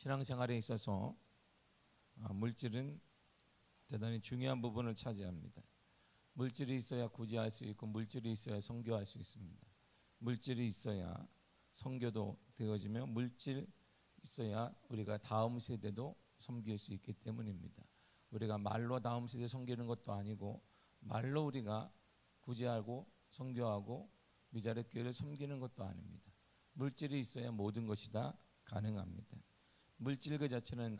신앙생활에 있어서 물질은 대단히 중요한 부분을 차지합니다. 물질이 있어야 구제할 수 있고 물질이 있어야 선교할 수 있습니다. 물질이 있어야 선교도 되어지며 물질 있어야 우리가 다음 세대도 섬길 수 있기 때문입니다. 우리가 말로 다음 세대 섬기는 것도 아니고 말로 우리가 구제하고 선교하고 미자립 교회를 섬기는 것도 아닙니다. 물질이 있어야 모든 것이 다 가능합니다. 물질 그 자체는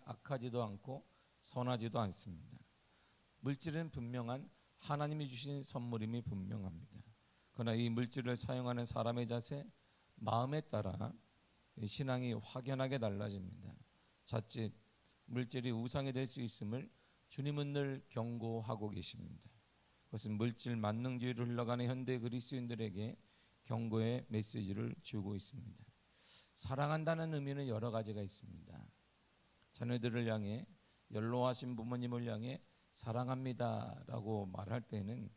악하지도 않고 선하지도 않습니다. 물질은 분명한 하나님이 주신 선물임이 분명합니다. 그러나 이 물질을 사용하는 사람의 자세, 마음에 따라 신앙이 확연하게 달라집니다. 자칫 물질이 우상이 될 수 있음을 주님은 늘 경고하고 계십니다. 그것은 물질 만능주의로 흘러가는 현대 그리스도인들에게 경고의 메시지를 주고 있습니다. 사랑한다는 의미는 여러 가지가 있습니다. 자녀들을 향해, 연로하신 부모님을 향해 사랑합니다라고 말할 때는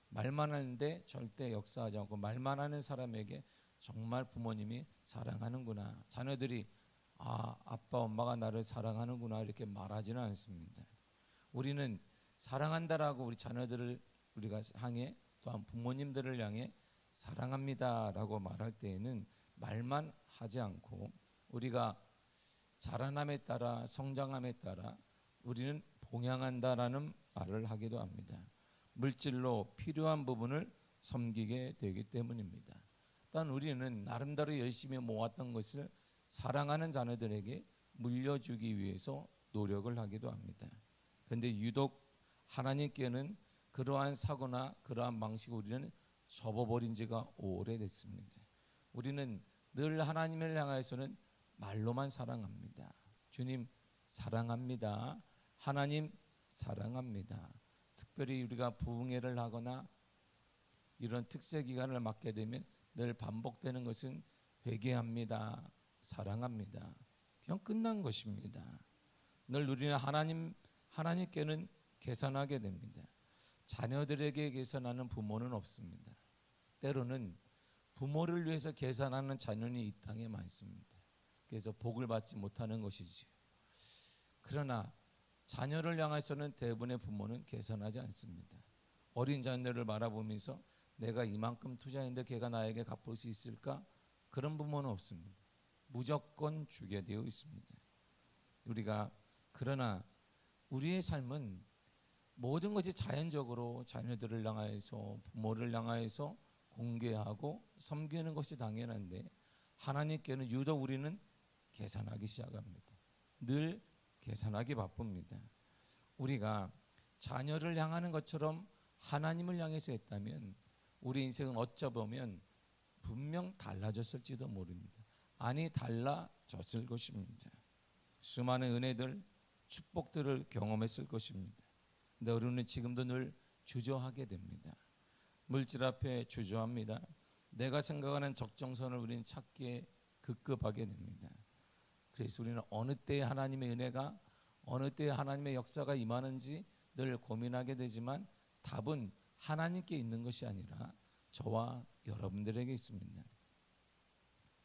말만 하는데 절대 역사하지 않고 말만 하는 사람에게 정말 부모님이 사랑하는구나, 자녀들이 아빠 엄마가 나를 사랑하는구나 이렇게 말하지는 않습니다. 우리는 사랑한다라고 우리 자녀들을 우리가 향해, 또한 부모님들을 향해 사랑합니다라고 말할 때에는 말만 하지 않고 우리가 자라남에 따라 성장함에 따라 우리는 봉양한다라는 말을 하기도 합니다. 물질로 필요한 부분을 섬기게 되기 때문입니다. 또한 우리는 나름대로 열심히 모았던 것을 사랑하는 자녀들에게 물려주기 위해서 노력을 하기도 합니다. 그런데 유독 하나님께는 그러한 사고나 그러한 방식을 우리는 접어버린 지가 오래됐습니다. 우리는 늘 하나님을 향해서는 말로만 사랑합니다. 주님 사랑합니다. 하나님 사랑합니다. 특별히 우리가 부흥회를 하거나 이런 특세 기간을 맞게 되면 늘 반복되는 것은 회개합니다. 사랑합니다. 그냥 끝난 것입니다. 늘 우리는 하나님께는 계산하게 됩니다. 자녀들에게 계산하는 부모는 없습니다. 때로는 부모를 위해서 계산하는 자녀는 이 땅에 많습니다. 그래서 복을 받지 못하는 것이지요. 그러나 자녀를 향해서는 대부분의 부모는 계산하지 않습니다. 어린 자녀를 바라보면서 내가 이만큼 투자했는데 걔가 나에게 갚을 수 있을까? 그런 부모는 없습니다. 무조건 주게 되어 있습니다. 그러나 우리의 삶은 모든 것이 자연적으로 자녀들을 향하여서 부모를 향하여서 공개하고 섬기는 것이 당연한데 하나님께는 유독 우리는 계산하기 시작합니다. 늘 계산하기 바쁩니다. 우리가 자녀를 향하는 것처럼 하나님을 향해서 했다면 우리 인생은 어쩌보면 분명 달라졌을지도 모릅니다. 아니 달라졌을 것입니다. 수많은 은혜들, 축복들을 경험했을 것입니다. 근데 우리는 지금도 늘 주저하게 됩니다. 물질 앞에 주저합니다. 내가 생각하는 적정선을 우리는 찾기에 급급하게 됩니다. 그래서 우리는 어느 때에 하나님의 은혜가, 어느 때에 하나님의 역사가 임하는지 늘 고민하게 되지만 답은 하나님께 있는 것이 아니라 저와 여러분들에게 있습니다.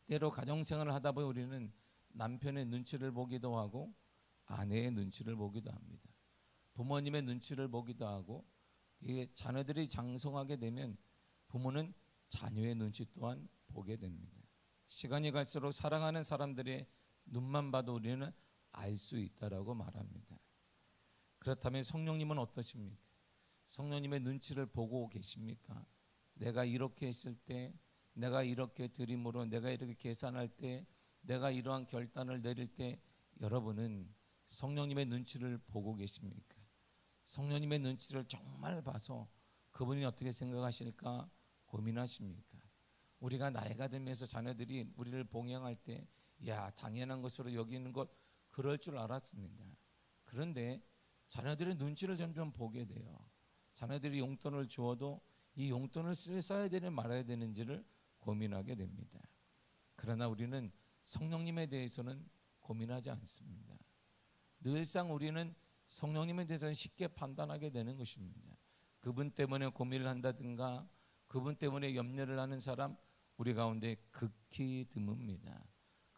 때로 가정생활을 하다 보면 우리는 남편의 눈치를 보기도 하고 아내의 눈치를 보기도 합니다. 부모님의 눈치를 보기도 하고, 이게 자녀들이 장성하게 되면 부모는 자녀의 눈치 또한 보게 됩니다. 시간이 갈수록 사랑하는 사람들의 눈만 봐도 우리는 알 수 있다라고 말합니다. 그렇다면 성령님은 어떠십니까? 성령님의 눈치를 보고 계십니까? 내가 이렇게 했을 때, 내가 이렇게 드림으로, 내가 이렇게 계산할 때, 내가 이러한 결단을 내릴 때 여러분은 성령님의 눈치를 보고 계십니까? 성령님의 눈치를 정말 봐서 그분이 어떻게 생각하실까 고민하십니까? 우리가 나이가 들면서 자녀들이 우리를 봉양할 때 당연한 것으로 여기는 것 그럴 줄 알았습니다. 그런데 자녀들의 눈치를 점점 보게 돼요. 자녀들이 용돈을 주어도 이 용돈을 써야 되는 말아야 되는지를 고민하게 됩니다. 그러나 우리는 성령님에 대해서는 고민하지 않습니다. 늘상 우리는 성령님에 대해서는 쉽게 판단하게 되는 것입니다. 그분 때문에 고민을 한다든가 그분 때문에 염려를 하는 사람 우리 가운데 극히 드뭅니다.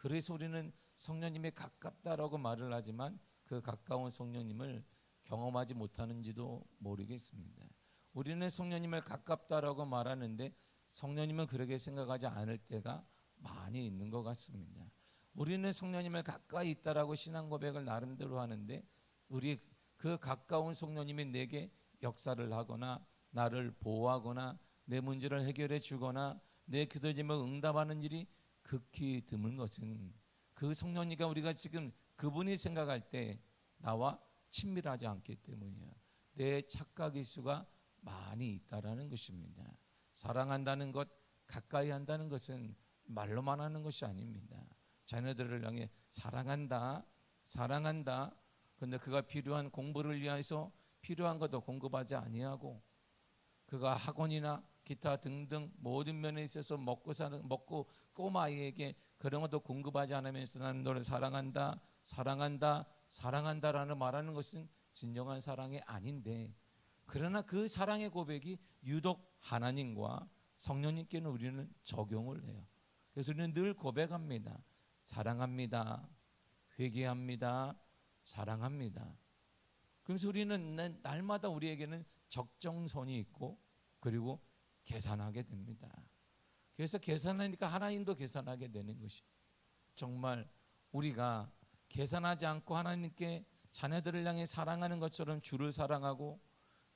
그래서 우리는 성령님이 가깝다라고 말을 하지만 그 가까운 성령님을 경험하지 못하는지도 모르겠습니다. 우리는 성령님을 가깝다라고 말하는데 성령님은 그렇게 생각하지 않을 때가 많이 있는 것 같습니다. 우리는 성령님을 가까이 있다라고 신앙 고백을 나름대로 하는데 우리 그 가까운 성령님이 내게 역사를 하거나 나를 보호하거나 내 문제를 해결해 주거나 내 기도 제목을 응답하는 일이 극히 드문 것은 그 성령님과 우리가 지금 그분이 생각할 때 나와 친밀하지 않기 때문이야. 내 착각 일수가 많이 있다라는 것입니다. 사랑한다는 것, 가까이 한다는 것은 말로만 하는 것이 아닙니다. 자녀들을 향해 사랑한다, 사랑한다. 그런데 그가 필요한 공부를 위해서 필요한 것도 공급하지 아니하고 그가 학원이나 기타 등등 모든 면에 있어서 먹고 꼬마아이에게 그런 것도 공급하지 않으면서 나는 너를 사랑한다, 사랑한다, 사랑한다라는 말하는 것은 진정한 사랑이 아닌데 그러나 그 사랑의 고백이 유독 하나님과 성령님께는 우리는 적용을 해요. 그래서 우리는 늘 고백합니다. 사랑합니다. 회개합니다. 사랑합니다. 그래서 우리는 날마다 우리에게는 적정선이 있고 그리고 계산하게 됩니다. 그래서 계산하니까 하나님도 계산하게 되는 것이 정말 우리가 계산하지 않고 하나님께 자녀들을 향해 사랑하는 것처럼 주를 사랑하고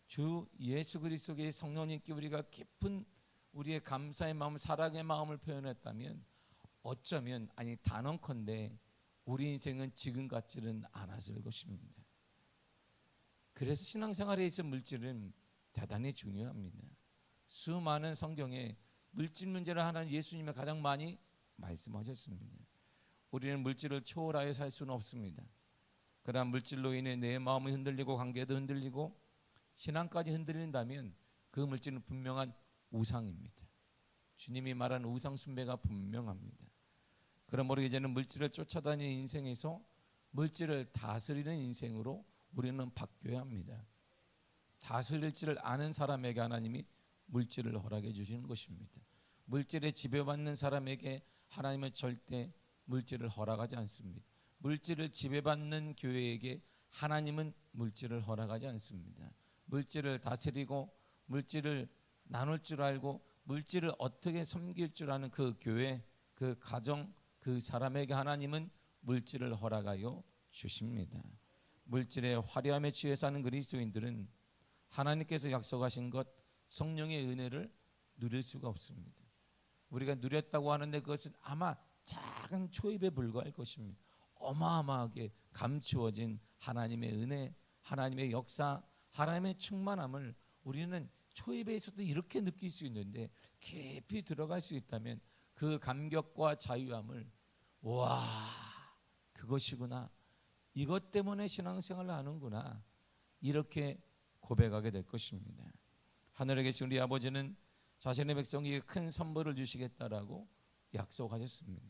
주 예수 그리스도의 성령님께 우리가 깊은 우리의 감사의 마음, 사랑의 마음을 표현했다면 어쩌면 아니 단언컨대 우리 인생은 지금 같지는 않았을 것입니다. 그래서 신앙생활에 있어 물질은 대단히 중요합니다. 수많은 성경에 물질 문제를 하나님 예수님이 가장 많이 말씀하셨습니다. 우리는 물질을 초월하여 살 수는 없습니다. 그러나 물질로 인해 내 마음이 흔들리고 관계도 흔들리고 신앙까지 흔들린다면 그 물질은 분명한 우상입니다. 주님이 말한 우상 숭배가 분명합니다. 그러므로 이제는 물질을 쫓아다니는 인생에서 물질을 다스리는 인생으로 우리는 바뀌어야 합니다. 다스릴 줄을 아는 사람에게 하나님이 물질을 허락해 주시는 것입니다. 물질에 지배받는 사람에게 하나님은 절대 물질을 허락하지 않습니다. 물질을 지배받는 교회에게 하나님은 물질을 허락하지 않습니다. 물질을 다스리고 물질을 나눌 줄 알고 물질을 어떻게 섬길 줄 아는 그 교회, 그 가정, 그 사람에게 하나님은 물질을 허락하여 주십니다. 물질의 화려함에 취해 사는 그리스도인들은 하나님께서 약속하신 것 성령의 은혜를 누릴 수가 없습니다. 우리가 누렸다고 하는데 그것은 아마 작은 초입에 불과할 것입니다. 어마어마하게 감추어진 하나님의 은혜, 하나님의 역사, 하나님의 충만함을 우리는 초입에 있어도 이렇게 느낄 수 있는데 깊이 들어갈 수 있다면 그 감격과 자유함을 와 그것이구나, 이것 때문에 신앙생활을 하는구나, 이렇게 고백하게 될 것입니다. 하늘에 계신 우리 아버지는 자신의 백성에게 큰 선물을 주시겠다라고 약속하셨습니다.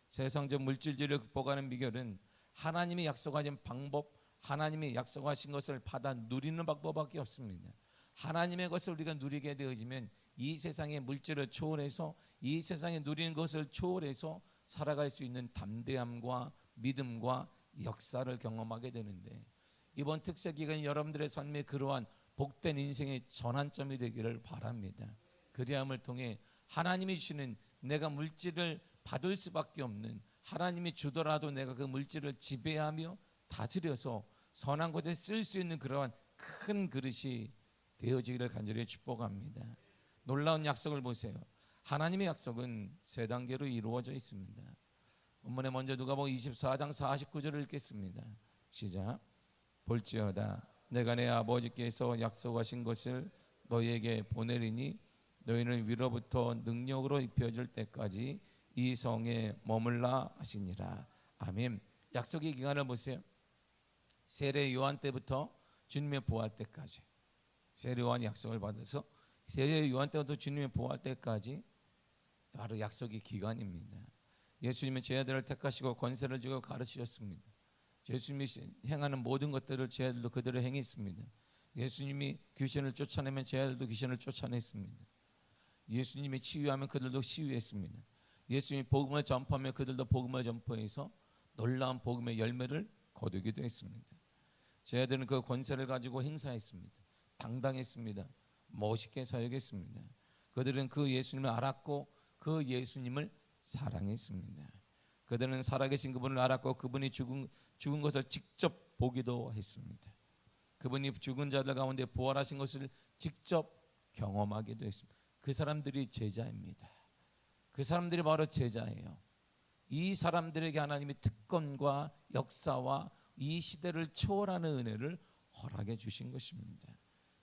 세상적 물질주의를 극복하는 비결은 하나님이 약속하신 방법, 하나님이 약속하신 것을 받아 누리는 방법밖에 없습니다. 하나님의 것을 우리가 누리게 되어지면 이 세상의 물질을 초월해서 이 세상에 누리는 것을 초월해서 살아갈 수 있는 담대함과 믿음과 역사를 경험하게 되는데 이번 특세 기간 여러분들의 삶에 그러한 복된 인생의 전환점이 되기를 바랍니다. 그리함을 통해 하나님이 주시는 내가 물질을 받을 수밖에 없는, 하나님이 주더라도 내가 그 물질을 지배하며 다스려서 선한 곳에 쓸 수 있는 그러한 큰 그릇이 되어지기를 간절히 축복합니다. 놀라운 약속을 보세요. 하나님의 약속은 세 단계로 이루어져 있습니다. 본문에 먼저 누가복음 24장 49절을 읽겠습니다. 시작. 볼지어다 내가 내 아버지께서 약속하신 것을 너희에게 보내리니 너희는 위로부터 능력으로 입혀질 때까지 이 성에 머물라 하시니라. 아멘. 약속의 기간을 보세요. 세례 요한 때부터 주님의 부활 때까지, 세례 요한이 약속을 받아서 세례 요한 때부터 주님의 부활 때까지 바로 약속의 기간입니다. 예수님은 제자들을 택하시고 권세를 주고 가르치셨습니다. 예수님이 행하는 모든 것들을 제자들도 그대로 행했습니다. 예수님이 귀신을 쫓아내면 제자들도 귀신을 쫓아냈습니다. 예수님이 치유하면 그들도 치유했습니다. 예수님이 복음을 전파하며 그들도 복음을 전파해서 놀라운 복음의 열매를 거두기도 했습니다. 제자들은 그 권세를 가지고 행사했습니다. 당당했습니다. 멋있게 사역했습니다. 그들은 그 예수님을 알았고 그 예수님을 사랑했습니다. 그들은 살아계신 그분을 알았고 그분이 죽은 것을 직접 보기도 했습니다. 그분이 죽은 자들 가운데 부활하신 것을 직접 경험하기도 했습니다. 그 사람들이 제자입니다. 그 사람들이 바로 제자예요. 이 사람들에게 하나님이 특권과 역사와 이 시대를 초월하는 은혜를 허락해 주신 것입니다.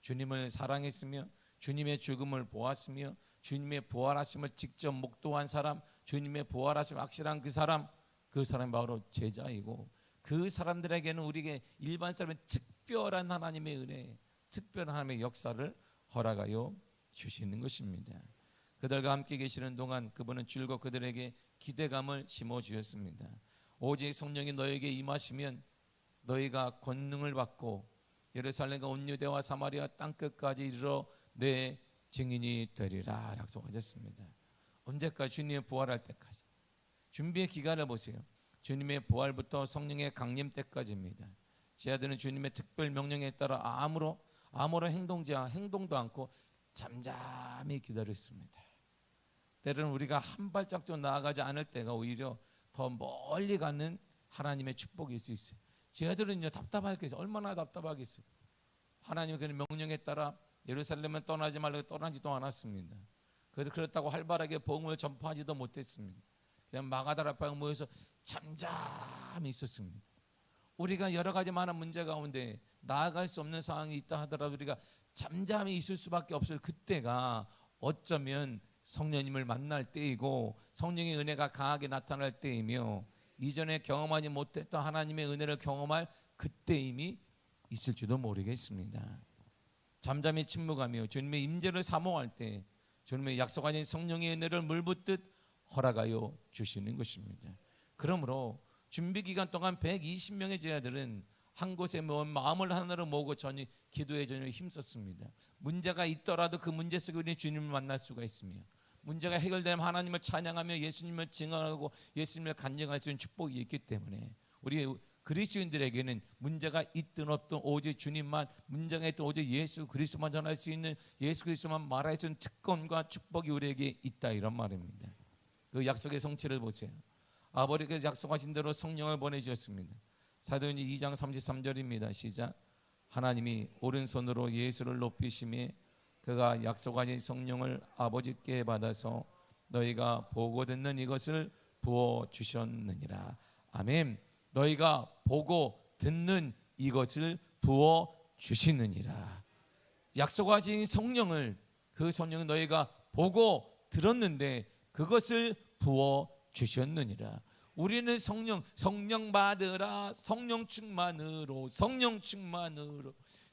주님을 사랑했으며 주님의 죽음을 보았으며 주님의 부활하심을 직접 목도한 사람, 주님의 부활하심 확실한 그 사람이 바로 제자이고, 그 사람들에게는 우리에게 일반 사람의 특별한 하나님의 은혜, 특별한 하나님의 역사를 허락하여 주시는 것입니다. 그들과 함께 계시는 동안 그분은 줄곧 그들에게 기대감을 심어주셨습니다. 오직 성령이 너에게 임하시면 너희가 권능을 받고 예루살렘과 온 유대와 사마리아 땅끝까지 이르러 내 증인이 되리라 약속하셨습니다. 언제까지? 주님의 부활할 때까지. 준비의 기간을 보세요. 주님의 부활부터 성령의 강림 때까지입니다. 제자들은 주님의 특별 명령에 따라 아무런 행동도 않고 잠잠히 기다렸습니다. 때로는 우리가 한 발짝도 나아가지 않을 때가 오히려 더 멀리 가는 하나님의 축복일 수 있어요. 제자들은요, 답답하겠어요. 얼마나 답답하겠어요. 하나님의 그 명령에 따라 예루살렘은 떠나지 말라고 떠나지도 않았습니다. 그래도 그렇다고 활발하게 복음을 전파하지도 못했습니다. 그냥 마가다라 앞에 모여서 잠잠히 있었습니다. 우리가 여러 가지 많은 문제 가운데 나아갈 수 없는 상황이 있다 하더라도 우리가 잠잠히 있을 수밖에 없을 그때가 어쩌면 성령님을 만날 때이고 성령의 은혜가 강하게 나타날 때이며 이전에 경험하지 못했던 하나님의 은혜를 경험할 그때임이 있을지도 모르겠습니다. 잠잠히 침묵하며 주님의 임재를 사모할 때 주님의 약속하신 성령의 은혜를 물붓듯 허락하여 주시는 것입니다. 그러므로 준비기간 동안 120명의 제자들은 한 곳에 모은 마음을 하나로 모으고 기도에 전혀 힘썼습니다. 문제가 있더라도 그 문제 속에 우리 주님을 만날 수가 있으며 문제가 해결되면 하나님을 찬양하며 예수님을 증언하고 예수님을 간증할 수 있는 축복이 있기 때문에 우리 그리스도인들에게는 문제가 있든 없든 오직 주님만, 문제가 있든 오직 예수 그리스도만 전할 수 있는, 예수 그리스도만 말할 수 있는 특권과 축복이 우리에게 있다, 이런 말입니다. 그 약속의 성취를 보세요. 아버지께서 약속하신 대로 성령을 보내주셨습니다. 사도행전 2장 33절입니다. 시작. 하나님이 오른손으로 예수를 높이심에 그가 약속하신 성령을 아버지께 받아서 너희가 보고 듣는 이것을 부어주셨느니라. 아멘. 너희가 보고 듣는 이것을 부어주시느니라. 약속하신 성령을, 그 성령은 너희가 보고 들었는데 그것을 부어주셨느니라. 우리는 성령 받으라, 성령 충만으로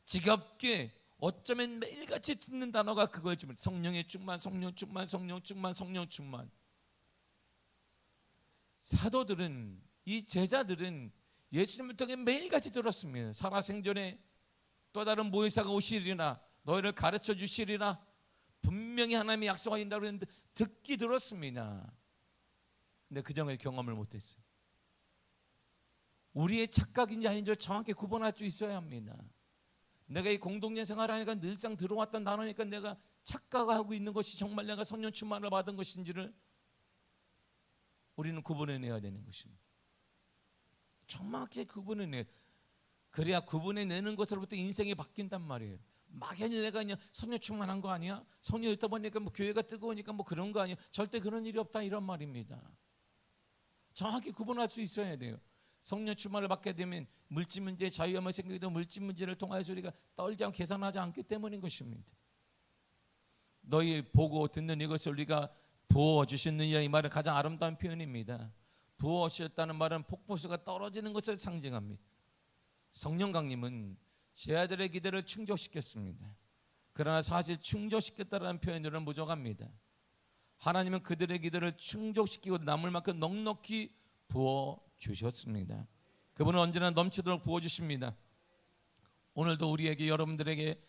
지겹게 어쩌면 매일같이 듣는 단어가 그거였지만 성령의 충만, 성령 충만. 사도들은, 이 제자들은 예수님을 통해 매일같이 들었습니다. 살아생전에 또 다른 모의사가 오시리나 너희를 가르쳐 주시리나 분명히 하나님이 약속하신다고 했는데 듣기 들었습니다. 근데 그 점을 경험을 못했어요. 우리의 착각인지 아닌지를 정확히 구분할 수 있어야 합니다. 내가 이 공동체 생활하니까 늘상 들어왔던 단어니까 내가 착각하고 있는 것이 정말 내가 성령 충만을 받은 것인지를 우리는 구분해내야 되는 것입니다. 정확히 구분해내. 그래야 구분해내는 것으로부터 인생이 바뀐단 말이에요. 막연히 내가 그냥 성령 충만한 거 아니야? 성령 있다 보니까 뭐 교회가 뜨거우니까 뭐 그런 거 아니야? 절대 그런 일이 없다, 이런 말입니다. 정확히 구분할 수 있어야 돼요. 성령 충만을 받게 되면 물질 문제에 자유함을 생기도 물질 문제를 통하여서 우리가 떨지 않고 계산하지 않기 때문인 것입니다. 너희 보고 듣는 이것을 우리가 부어주셨느냐, 이 말은 가장 아름다운 표현입니다. 부어주셨다는 말은 폭포수가 떨어지는 것을 상징합니다. 성령 강림은 제 아들의 기대를 충족시켰습니다. 그러나 사실 충족시켰다는 표현으로는 부족합니다. 하나님은 그들의 기대를 충족시키고 남을 만큼 넉넉히 부어주셨습니다. 그분은 언제나 넘치도록 부어주십니다. 오늘도 우리에게, 여러분들에게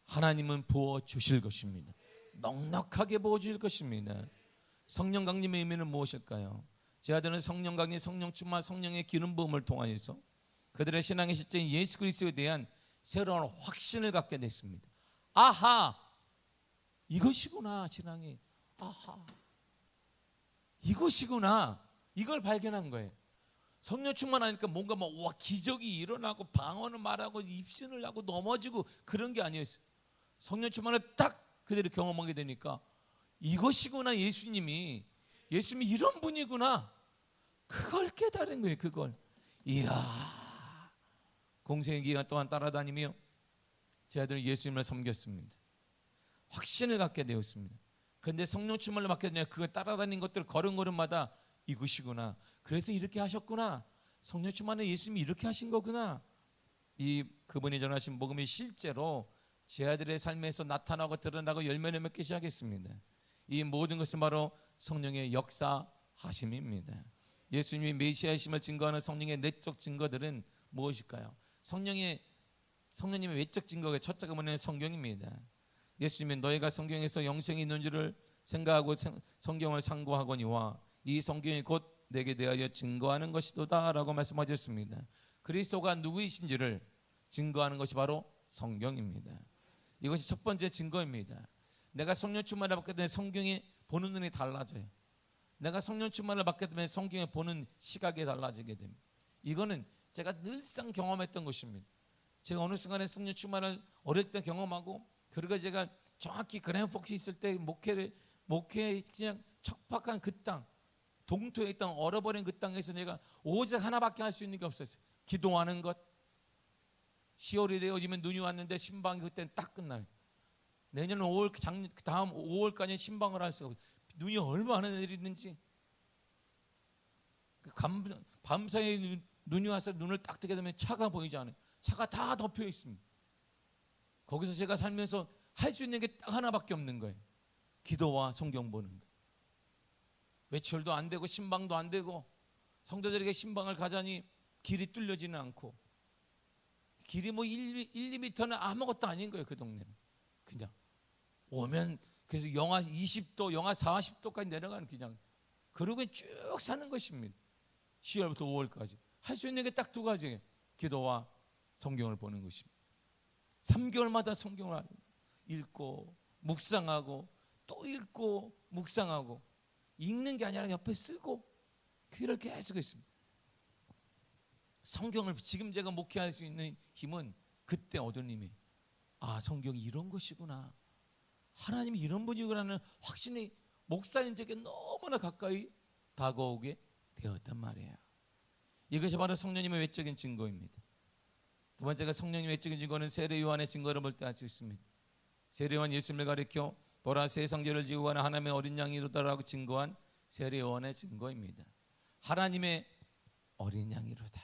하나님은 부어주실 것입니다. 넉넉하게 부어주실 것입니다. 성령 강림의 의미는 무엇일까요? 제 아들은 성령 강림, 성령 충만, 성령의 기름 부음을 통하여서 그들의 신앙의 실제인 예수 그리스도에 대한 새로운 확신을 갖게 됐습니다. 아하, 이것이구나 신앙이. 아하, 이것이구나. 이걸 발견한 거예요. 성령 충만하니까 뭔가 막 와 기적이 일어나고 방언을 말하고 입신을 하고 넘어지고 그런 게 아니었어요. 성령 충만을 딱 그대로 경험하게 되니까 이것이구나, 예수님이 이런 분이구나. 그걸 깨달은 거예요. 그걸. 이야, 공생의 기간 동안 따라다니며 제 아들은 예수님을 섬겼습니다. 확신을 갖게 되었습니다. 그런데 성령 충만을 받게 되냐, 그걸 따라다닌 것들 걸음걸음마다 이것이구나. 그래서 이렇게 하셨구나. 성령 충만은 예수님이 이렇게 하신 거구나. 그분이 전하신 복음이 실제로 제 아들의 삶에서 나타나고 드러나고 열매를 맺기 시작했습니다. 이 모든 것은 바로 성령의 역사하심입니다. 예수님이 메시아이심을 증거하는 성령의 내적 증거들은 무엇일까요? 성령님의 외적 증거가 첫째가 뭐냐면 성경입니다. 예수님이 너희가 성경에서 영생이 있는 줄을 생각하고 성경을 상고하거니와 이 성경이 곧 내게 대하여 증거하는 것이도다 라고 말씀하셨습니다. 그리스도가 누구이신지를 증거하는 것이 바로 성경입니다. 이것이 첫 번째 증거입니다. 내가 성령 충만을 받게 되면 성경에 보는 눈이 달라져요. 내가 성령 충만을 받게 되면 성경에 보는 시각이 달라지게 됩니다. 이거는 제가 늘상 경험했던 것입니다. 제가 어느 순간에 성령 충만을 어릴 때 경험하고, 그리고 제가 정확히 그랜폭스 있을 때 목회에 그냥 척박한 그 땅, 동토에 있던 얼어버린 그 땅에서 내가 오직 하나밖에 할 수 있는 게 없었어요. 기도하는 것. 10월이 되어지면 눈이 왔는데 신방이 그때는 딱 끝나요. 내년 5월, 다음 5월까지 신방을 할 수가 없어요. 눈이 얼마나 내리는지. 밤사이에 눈이 와서 눈을 딱 뜨게 되면 차가 보이지 않아요. 차가 다 덮여 있습니다. 거기서 제가 살면서 할 수 있는 게 딱 하나밖에 없는 거예요. 기도와 성경 보는 거. 외출도 안 되고 신방도 안 되고, 성도들에게 신방을 가자니 길이 뚫려지는 않고, 길이 뭐 1, 2m는 아무것도 아닌 거예요. 그 동네는 그냥 오면, 그래서 영하 20도, 영하 40도까지 내려가는, 그냥 그러고 쭉 사는 것입니다. 10월부터 5월까지 할 수 있는 게 딱 두 가지예요. 기도와 성경을 보는 것입니다. 3개월마다 성경을 읽고 묵상하고 또 읽고 묵상하고, 읽는 게 아니라 옆에 쓰고 귀를 계속 했습니다. 성경을 지금 제가 목회할 수 있는 힘은 그때 얻은 힘이, 성경이 이런 것이구나, 하나님이 이런 분이구나는 확신이 목사님에게 너무나 가까이 다가오게 되었단 말이에요. 이것이 바로 성령님의 외적인 증거입니다. 두 번째가 성령님의 외적인 증거는 세례 요한의 증거를 볼 때 알 수 있습니다. 세례 요한 예수님을 가리켜 보라 세상죄를 지고 가는 하나님의 어린 양이로다라고 증거한 세례 요한의 증거입니다. 하나님의 어린 양이로다.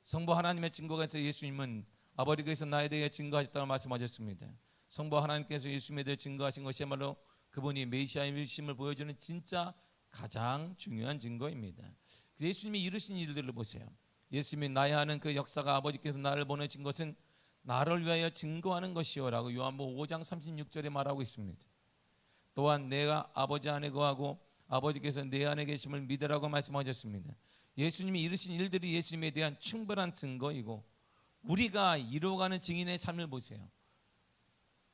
성부 하나님의 증거가 있어 예수님은 아버지께서 나에 대해 증거하셨다고 말씀하셨습니다. 성부 하나님께서 예수님에 대해 증거하신 것이야말로 그분이 메시아이심을 보여주는 진짜 가장 중요한 증거입니다. 예수님이 이루신 일들을 보세요. 예수님이 나야 하는 그 역사가 아버지께서 나를 보내신 것은 나를 위하여 증거하는 것이요 라고 요한복음 5장 36절에 말하고 있습니다. 또한 내가 아버지 안에 거하고 아버지께서 내 안에 계심을 믿으라고 말씀하셨습니다. 예수님이 이루신 일들이 예수님에 대한 충분한 증거이고, 우리가 이루어가는 증인의 삶을 보세요.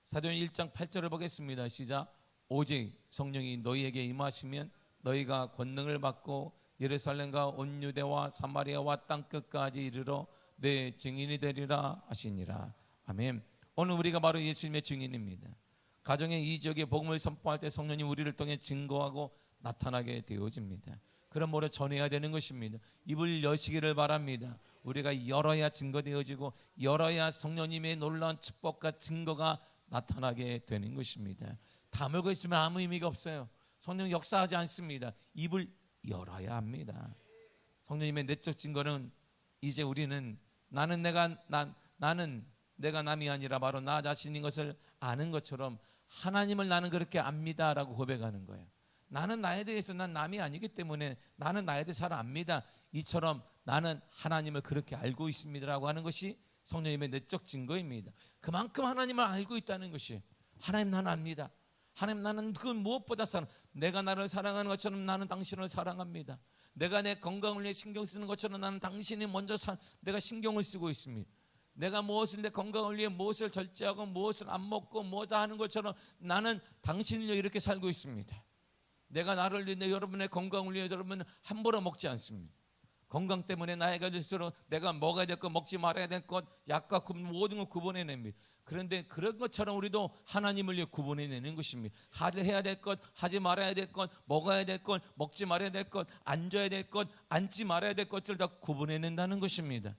사도행전 1장 8절을 보겠습니다. 시작. 오직 성령이 너희에게 임하시면 너희가 권능을 받고 예루살렘과 온 유대와 사마리아와 땅끝까지 이르러 내 증인이 되리라 하시니라. 아멘. 오늘 우리가 바로 예수님의 증인입니다. 가정의 이 지역에 복음을 선포할 때 성령님 우리를 통해 증거하고 나타나게 되어집니다. 그럼 뭐를 전해야 되는 것입니다. 입을 여시기를 바랍니다. 우리가 열어야 증거되어지고, 열어야 성령님의 놀라운 축복과 증거가 나타나게 되는 것입니다. 다물고 있으면 아무 의미가 없어요. 성령 역사하지 않습니다. 입을 열어야 합니다. 성령님의 내적 증거는 이제 우리는 나는 내가 남이 아니라 바로 나 자신인 것을 아는 것처럼 하나님을 나는 그렇게 압니다라고 고백하는 거예요. 나는 나에 대해서 난 남이 아니기 때문에 나는 나에 대해 잘 압니다. 이처럼 나는 하나님을 그렇게 알고 있습니다라고 하는 것이 성령님의 내적 증거입니다. 그만큼 하나님을 알고 있다는 것이, 하나님 나는 압니다. 하나님, 나는 그 무엇보다 내가 나를 사랑하는 것처럼 나는 당신을 사랑합니다. 내가 내 건강을 위해 신경 쓰는 것처럼 나는 당신이 먼저 내가 신경을 쓰고 있습니다. 내가 무엇을 내 건강을 위해 무엇을 절제하고 무엇을 안 먹고 뭐다 하는 것처럼 나는 당신을 위해 이렇게 살고 있습니다. 내가 나를 위해 여러분의 건강을 위해 여러분 함부로 먹지 않습니다. 건강 때문에 나이가 들수록 내가 먹어야 될 것, 먹지 말아야 될 것, 약과 모든 걸 구분해냅니다. 그런데 그런 것처럼 우리도 하나님을 위해 구분해내는 것입니다. 해야 될 것, 하지 말아야 될 것, 먹어야 될 것, 먹지 말아야 될 것, 앉아야 될 것, 앉지 말아야 될 것들을 다 구분해낸다는 것입니다.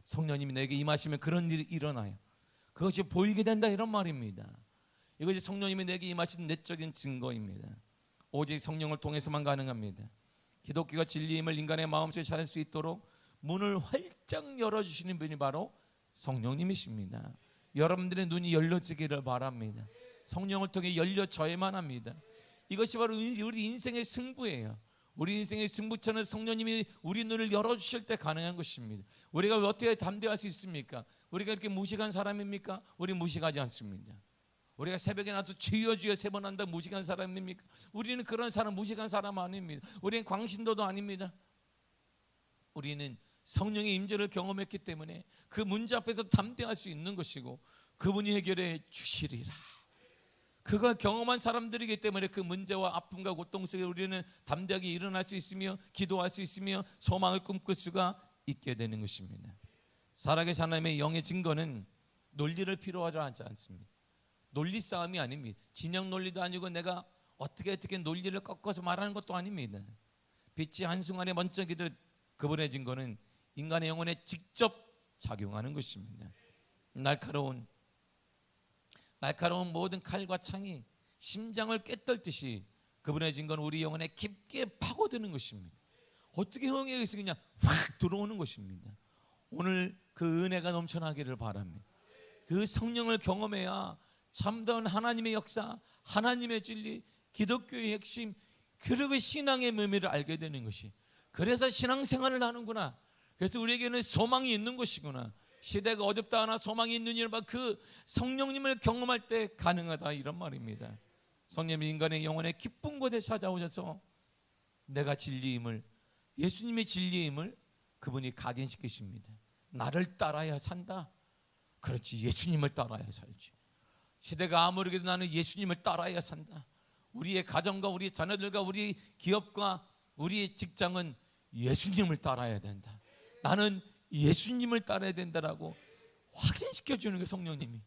성령님이 내게 임하시면 그런 일이 일어나요. 그것이 보이게 된다, 이런 말입니다. 이것이 성령님이 내게 임하신 내적인 증거입니다. 오직 성령을 통해서만 가능합니다. 기독교가 진리임을 인간의 마음속에 찾을 수 있도록 문을 활짝 열어주시는 분이 바로 성령님이십니다. 여러분들의 눈이 열려지기를 바랍니다. 성령을 통해 열려져야만 합니다. 이것이 바로 우리 인생의 승부예요. 우리 인생의 승부처는 성령님이 우리 눈을 열어주실 때 가능한 것입니다. 우리가 어떻게 담대할 수 있습니까? 우리가 이렇게 무식한 사람입니까? 우리 무식하지 않습니다. 우리가 새벽에 나서 주여 주여 3번 한다 무식한 사람입니까? 우리는 그런 사람, 무식한 사람 아닙니다. 우리는 광신도도 아닙니다. 우리는 성령의 임재를 경험했기 때문에 그 문제 앞에서 담대할 수 있는 것이고 그분이 해결해 주시리라. 그걸 경험한 사람들이기 때문에 그 문제와 아픔과 고통 속에 우리는 담대하게 일어날 수 있으며 기도할 수 있으며 소망을 꿈꿀 수가 있게 되는 것입니다. 살아계신 하나님의 영의 증거는 논리를 필요하지 않습니다. 논리 싸움이 아닙니다. 진영 논리도 아니고 내가 어떻게 논리를 꺾어서 말하는 것도 아닙니다. 빛이 한순간에 번쩍이듯 그분의 증거는 인간의 영혼에 직접 작용하는 것입니다. 날카로운 모든 칼과 창이 심장을 꿰뚫듯이 그분의 증거는 우리 영혼에 깊게 파고드는 것입니다. 어떻게 영역에서 그냥 확 들어오는 것입니다. 오늘 그 은혜가 넘쳐나기를 바랍니다. 그 성령을 경험해야 참다운 하나님의 역사, 하나님의 진리, 기독교의 핵심, 그리고 신앙의 의미를 알게 되는 것이, 그래서 신앙생활을 하는구나, 그래서 우리에게는 소망이 있는 것이구나, 시대가 어둡다 하나 소망이 있는 일바 그 성령님을 경험할 때 가능하다, 이런 말입니다. 성령님이 인간의 영혼의 기쁜 곳에 찾아오셔서 내가 진리임을, 예수님의 진리임을 그분이 각인시키십니다. 나를 따라야 산다. 그렇지, 예수님을 따라야 살지. 시대가 아무리 그래도 나는 예수님을 따라야 산다. 우리의 가정과 우리 자녀들과 우리 기업과 우리의 직장은 예수님을 따라야 된다. 나는 예수님을 따라야 된다라고 확인시켜 주는 게 성령님이.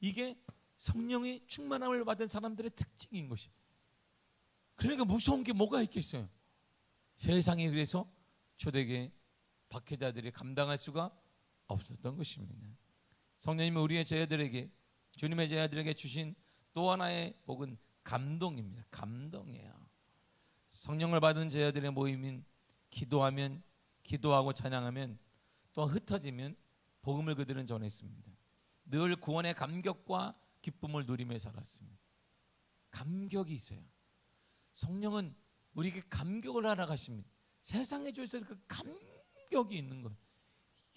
이게 성령의 충만함을 받은 사람들의 특징인 것이. 그러니까 무서운 게 뭐가 있겠어요. 세상에 그래서 초대교회 박해자들이 감당할 수가 없었던 것입니다. 성령님이 우리의 제자들에게, 주님의 제자들에게 주신 또 하나의 복은 감동입니다. 감동이에요. 성령을 받은 제자들의 모임인 기도하면, 기도하고 찬양하면, 또 흩어지면 복음을 그들은 전했습니다. 늘 구원의 감격과 기쁨을 누리며 살았습니다. 감격이 있어요. 성령은 우리에게 감격을 하러 가십니다. 세상에 주셔서 그 감격이 있는 거예요.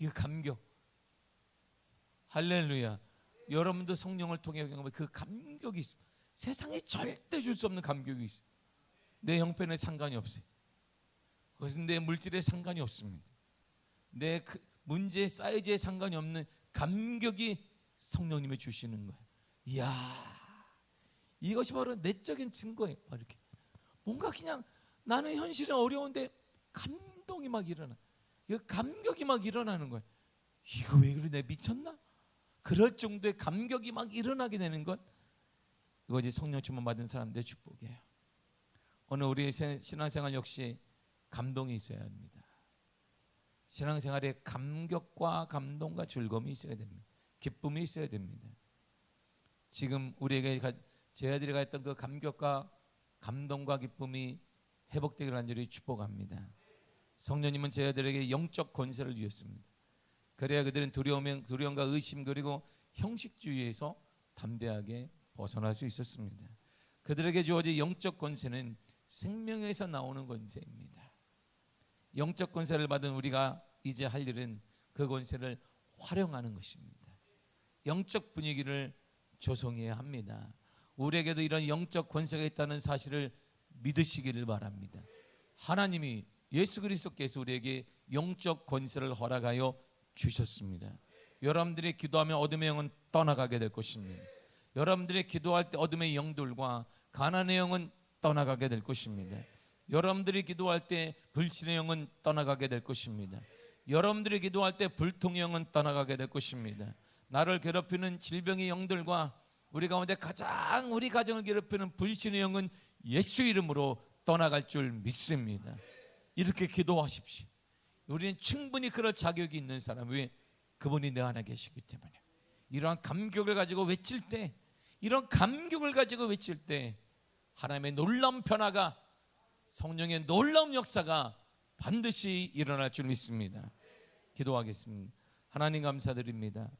이 감격. 할렐루야. 여러분도 성령을 통해 경험한 그 감격이 있습니다. 세상에 절대 줄 수 없는 감격이 있어요. 내 형편에 상관이 없어요. 그것은 내 물질에 상관이 없습니다. 내 문제 사이즈에 상관이 없는 감격이 성령님이 주시는 거예요. 이야, 이것이 바로 내적인 증거예요. 이렇게 뭔가 그냥 나는 현실은 어려운데 감동이 막 일어나. 이 감격이 막 일어나는 거예요. 이거 왜 그래, 내가 미쳤나? 그럴 정도의 감격이 막 일어나게 되는 것, 이것이 성령 충만 받은 사람들의 축복이에요. 오늘 우리의 신앙생활 역시 감동이 있어야 합니다. 신앙생활에 감격과 감동과 즐거움이 있어야 됩니다. 기쁨이 있어야 됩니다. 지금 우리에게 제자들이 가했던 그 감격과 감동과 기쁨이 회복되기를 간절히 축복합니다. 성령님은 제자들에게 영적 권세를 주셨습니다. 그래야 그들은 두려움과 의심 그리고 형식주의에서 담대하게 벗어날 수 있었습니다. 그들에게 주어진 영적 권세는 생명에서 나오는 권세입니다. 영적 권세를 받은 우리가 이제 할 일은 그 권세를 활용하는 것입니다. 영적 분위기를 조성해야 합니다. 우리에게도 이런 영적 권세가 있다는 사실을 믿으시기를 바랍니다. 하나님이 예수 그리스도께서 우리에게 영적 권세를 허락하여 주셨습니다. 여러분들이 기도하면 어둠의 영은 떠나가게 될 것입니다. 여러분들이 기도할 때 어둠의 영들과 가난의 영은 떠나가게 될 것입니다. 여러분들이 기도할 때 불신의 영은 떠나가게 될 것입니다. 여러분들이 기도할 때 불통의 영은 떠나가게 될 것입니다. 나를 괴롭히는 질병의 영들과 우리 가운데 가장 우리 가정을 괴롭히는 불신의 영은 예수 이름으로 떠나갈 줄 믿습니다. 이렇게 기도하십시오. 우리는 충분히 그럴 자격이 있는 사람. 왜? 그분이 내 안에 계시기 때문에. 이러한 감격을 가지고 외칠 때, 이런 감격을 가지고 외칠 때 하나님의 놀라운 변화가, 성령의 놀라운 역사가 반드시 일어날 줄 믿습니다. 기도하겠습니다. 하나님 감사드립니다.